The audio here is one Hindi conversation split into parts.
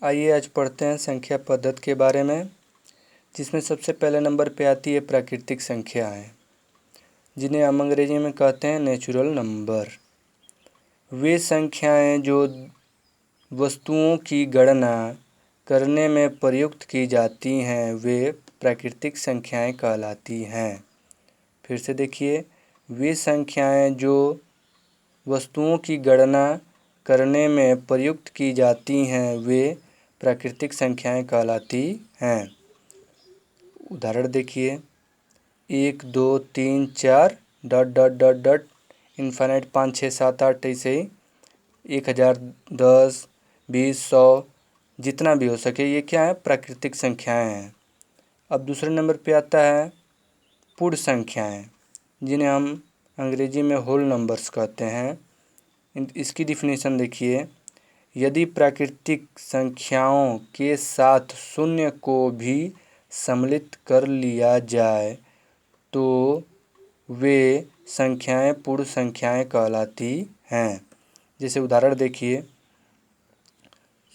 आइए आज पढ़ते हैं संख्या पद्धति के बारे में, जिसमें सबसे पहले नंबर पे आती है प्राकृतिक संख्याएं, जिन्हें हम अंग्रेजी में कहते हैं नेचुरल नंबर। वे संख्याएं जो वस्तुओं की गणना करने में प्रयुक्त की जाती हैं वे प्राकृतिक संख्याएं कहलाती हैं। फिर से देखिए, वे संख्याएं जो वस्तुओं की गणना करने में प्रयुक्त की जाती हैं वे प्राकृतिक संख्याएं कहलाती हैं। उदाहरण देखिए, 1 2 3 4 dot dot dot dot infinite 5 6 7 8 ऐसे ही 1000 10 20 100 जितना भी हो सके, ये क्या है? प्राकृतिक संख्याएं हैं। अब दूसरे नंबर पे आता है पूर्ण संख्याएं, जिन्हें हम अंग्रेजी में होल नंबर्स कहते हैं। इसकी डिफिनीशन देखिए, यदि प्राकृतिक संख्याओं के साथ शून्य को भी सम्मिलित कर लिया जाए तो वे संख्याएं पूर्ण संख्याएं कहलाती हैं। जैसे उदाहरण देखिए,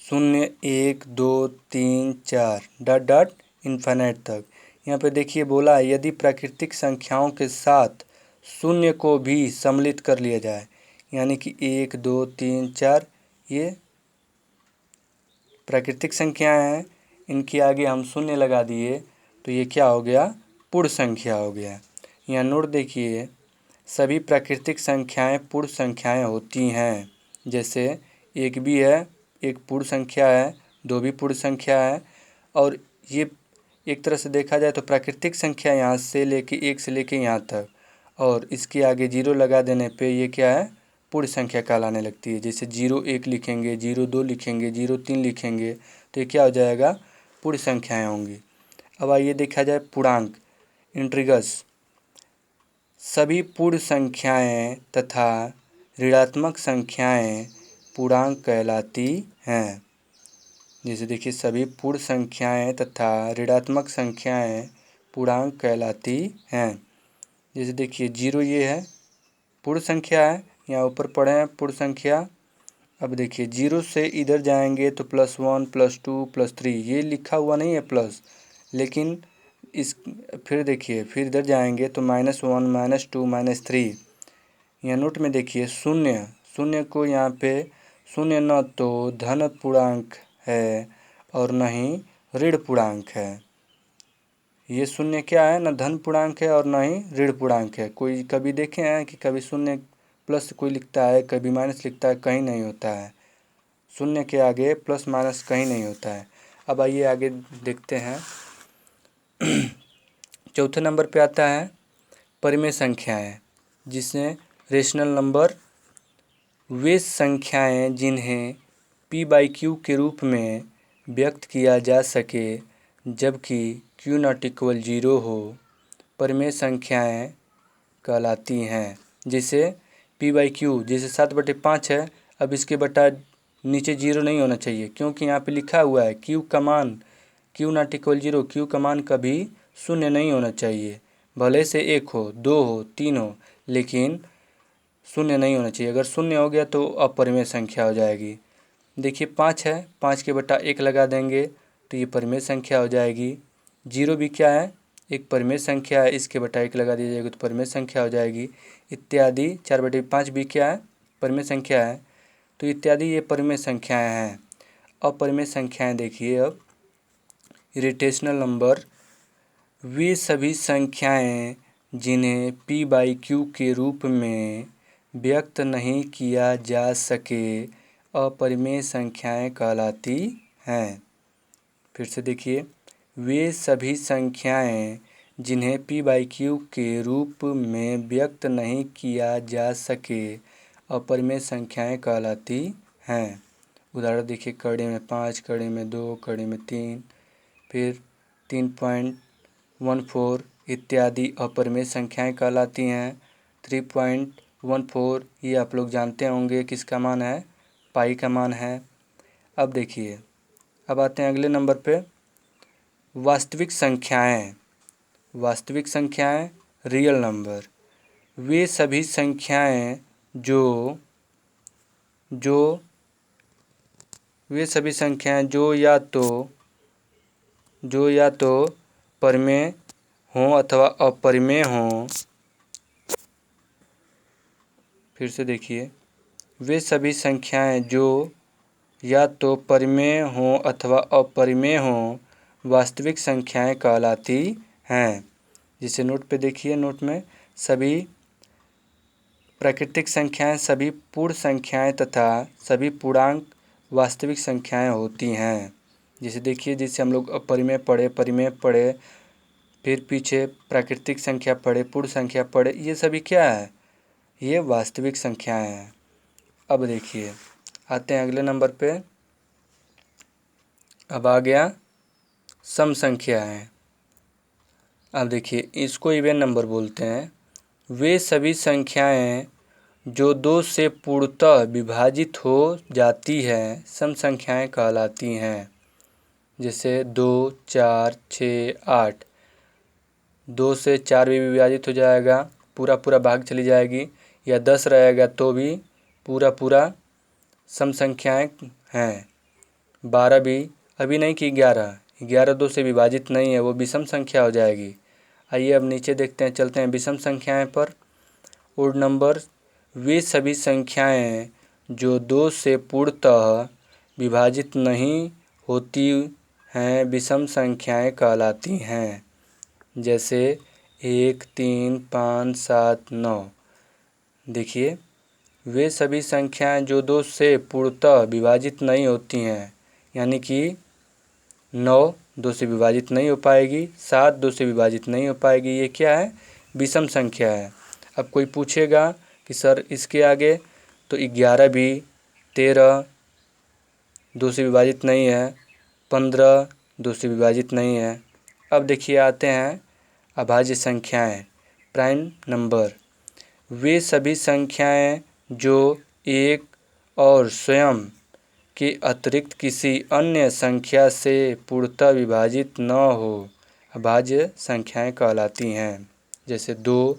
0 1 2 3 4 डॉट डॉट इन्फाइनाइट तक। यहाँ पे देखिए बोला है यदि प्राकृतिक संख्याओं के साथ शून्य को भी सम्मिलित कर लिया जाए, यानी कि 1 2 3 4 ये प्राकृतिक संख्याएं हैं, इनके आगे हम शून्य लगा दिए तो ये क्या हो गया? पूर्ण संख्या हो गया। यहाँ नोट देखिए, सभी प्राकृतिक संख्याएं पूर्ण संख्याएं होती हैं। जैसे 1 भी है, एक पूर्ण संख्या है, 2 भी पूर्ण संख्या है। और ये एक तरह से देखा जाए तो प्राकृतिक संख्या यहाँ से लेके 1 से लेके यहाँ तक, और इसके आगे 0 लगा देने पे ये क्या है? पूर्ण संख्या कहलाने लगती है। जैसे 0 1 लिखेंगे, 0 2 लिखेंगे, 0 3 लिखेंगे तो ये क्या हो जाएगा? पूर्ण संख्याएं होंगी। अब आइए देखा जाए पूर्णांक, इंटीग्रल्स। सभी पूर्ण संख्याएं तथा ऋणात्मक संख्याएं पूर्णांक कहलाती हैं। जैसे देखिए, सभी पूर्ण संख्याएं तथा ऋणात्मक संख्याएं पूर्णांक कहलाती हैं। जैसे देखिए 0 ये है, पूर्ण संख्या है, यहाँ ऊपर पढ़े हैं पूर्ण संख्या। अब देखिए 0 से इधर जाएंगे तो +1 +2 +3, ये लिखा हुआ नहीं है प्लस, लेकिन इस फिर देखिए फिर इधर जाएंगे तो -1 -2 -3। यहाँ नोट में देखिए शून्य, शून्य को यहाँ पे शून्य न तो धन पूर्णांक है और न ही ऋण पूर्णांक है। ये शून्य क्या है? न धन पूर्णांक है और न ही ऋण पूर्णांक है। कोई कभी देखे हैं कि कभी शून्य प्लस कोई लिखता है, कभी माइनस लिखता है? कहीं नहीं होता है। शून्य के आगे प्लस माइनस कहीं नहीं होता है। अब आइए आगे देखते हैं। चौथे नंबर पे आता है परिमेय संख्याएं, जिसमें रेशनल नंबर वे संख्याएं जिन्हें p/q के रूप में व्यक्त किया जा सके जबकि q≠0 हो, परिमेय संख्याएं कहलाती हैं। जैसे p/q, जैसे 7/5 है, अब इसके बटा नीचे 0 नहीं होना चाहिए, क्योंकि यहाँ पे लिखा हुआ है q का मान q≠0, q का मान कभी शून्य नहीं होना चाहिए। भले से 1 हो, 2 हो, 3 हो, लेकिन शून्य नहीं होना चाहिए। अगर शून्य हो गया तो अपरिमेय संख्या हो जाएगी। देखिए 5 है, 5 के बटा 1 लगा देंगे तो ये परिमेय संख्या हो जाएगी। 0 भी क्या है? एक परिमेय संख्या है, इसके बटा 1 लगा दिया जाएगा तो परिमेय संख्या हो जाएगी। इत्यादि 4/5 भी क्या है? परिमेय संख्या है। तो इत्यादि ये परिमेय संख्याएं हैं। अपरिमेय संख्याएं देखिए, अब इरेशनल नंबर वे सभी संख्याएं जिन्हें p/q के रूप में व्यक्त नहीं किया जा सके अपरिमेय संख्याएं कहलाती हैं। फिर से देखिए, वे सभी संख्याएं जिन्हें p/q के रूप में व्यक्त नहीं किया जा सके अपरिमेय संख्याएं कहलाती हैं। उदाहरण देखिए, कड़ी में 5, कड़ी में 2, कड़ी में 3, फिर 3.14 इत्यादि अपरिमेय संख्याएं कहलाती हैं। 3.14 ये आप लोग जानते होंगे किसका मान है? पाई का मान है। अब देखिए, अब आते हैं अगले नंबर पे, वास्तविक संख्याएं। वास्तविक संख्याएं रियल नंबर, वे सभी संख्याएं जो वे सभी संख्याएं जो या तो परिमेय हों अथवा अपरिमेय हों। फिर से देखिए, वे सभी संख्याएं जो या तो परिमेय हों अथवा अपरिमेय हों वास्तविक संख्याएं कहलाती हैं। जिसे नोट पे देखिए, नोट में सभी प्राकृतिक संख्याएं, सभी पूर्ण संख्याएं तथा सभी पूर्णांक वास्तविक संख्याएं होती हैं। जैसे देखिए, जिससे हम लोग अपरिमेय पढ़े, परिमेय पढ़े, फिर पीछे प्राकृतिक संख्या पढ़े, पूर्ण संख्या पढ़े, ये सभी क्या है? ये वास्तविक संख्याएं हैं। अब देखिए, आते हैं अगले नंबर पे। अब आ गया सम संख्याएं। अब देखिए, इसको इवन नंबर बोलते हैं। वे सभी संख्याएं जो 2 से पूर्णतः विभाजित हो जाती है सम संख्याएं कहलाती हैं। जैसे 2, 4, 6, 8। 2 से 4 भी विभाजित हो जाएगा, पूरा पूरा भाग चली जाएगी, या 10 रहेगा तो भी पूरा पूरा सम संख्याएं हैं। 12 भी, अभी नहीं कि 11 2 से विभाजित नहीं है, वो विषम संख्या हो जाएगी। आइए अब नीचे देखते हैं, चलते हैं विषम संख्याएं पर। ओड नंबर, वे सभी संख्याएं जो 2 से पूर्णतः विभाजित नहीं होती हैं विषम संख्याएं कहलाती हैं। जैसे 1, 3, 5, 7, 9। देखिए, वे सभी संख्याएं जो 2 से पूर्णतः विभाजित नहीं होती हैं, यानी कि 9 2 से विभाजित नहीं हो पाएगी, 7 2 से विभाजित नहीं हो पाएगी, ये क्या है? विषम संख्या है। अब कोई पूछेगा कि सर इसके आगे, तो 11 भी, 13 2 से विभाजित नहीं है, 15 2 से विभाजित नहीं है। अब देखिए, आते हैं अभाज्य संख्याएं, प्राइम नंबर। वे सभी संख्याएं जो एक और स्वयं के अतिरिक्त किसी अन्य संख्या से पूर्णतः विभाजित न हो अभाज्य संख्याएं कहलाती हैं। जैसे 2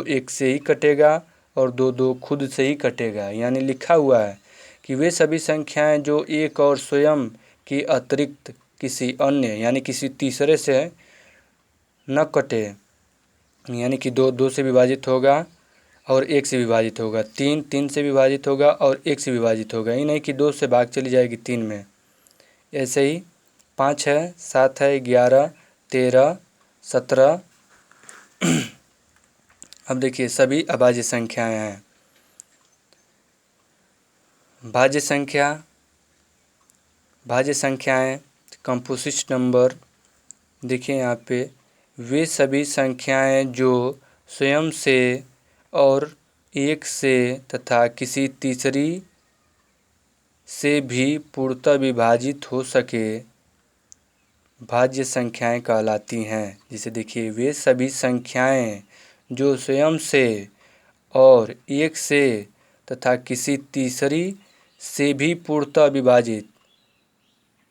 1 से ही कटेगा और 2 खुद से ही कटेगा, यानी लिखा हुआ है कि वे सभी संख्याएं जो एक और स्वयं के अतिरिक्त किसी अन्य यानी किसी तीसरे से न कटे, यानी कि 2 से विभाजित होगा और 1 से विभाजित होगा, 3 से विभाजित होगा और 1 से विभाजित होगा, ये नहीं कि 2 से भाग चली जाएगी 3 में। ऐसे ही 5 है, 7 है, 11, 13, 17। अब देखिए, सभी अभाज्य संख्याएं हैं। भाज्य संख्याएं, कंपोजिट नंबर। देखिए यहाँ पे, वे सभी संख्याएं जो स्वयं से और एक से तथा किसी तीसरी से भी पूर्णतः विभाजित हो सके भाज्य संख्याएं कहलाती हैं। जैसे देखिए, वे सभी संख्याएं जो स्वयं से और एक से तथा किसी तीसरी से भी पूर्णतः विभाजित,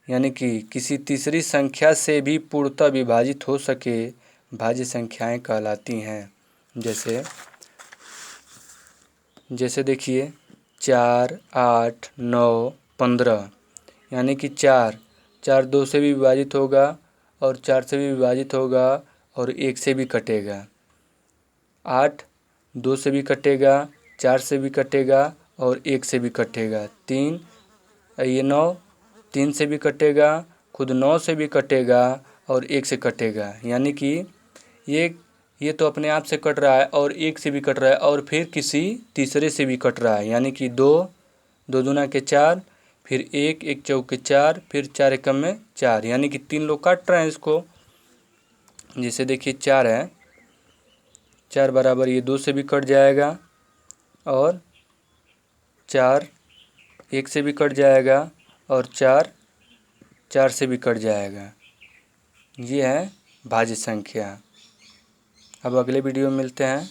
यानी कि किसी तीसरी संख्या से भी पूर्णतः विभाजित हो सके भाज्य संख्याएं कहलाती हैं। जैसे देखिए, 4, 8, 9, 15, यानी कि 4 2 से भी विभाजित होगा और 4 से भी विभाजित होगा और 1 से भी कटेगा। 8 2 से भी कटेगा, 4 से भी कटेगा और 1 से भी कटेगा। 9 3 से भी कटेगा, खुद 9 से भी कटेगा और 1 से कटेगा, यानी कि ये तो अपने आप से कट रहा है और 1 से भी कट रहा है और फिर किसी तीसरे से भी कट रहा है, यानी कि 2 2 दूना के 4, फिर 1 1 चौके 4, फिर 4 एकम में 4, यानी कि 3 लोग काट रहे हैं इसको। जैसे देखिए, 4 है, 4 बराबर ये 2 से भी कट जाएगा और 4 1 से भी कट जाएगा और 4 से भी कट जाएगा। ये है भाज्य संख्या। अब अगले वीडियो में मिलते हैं।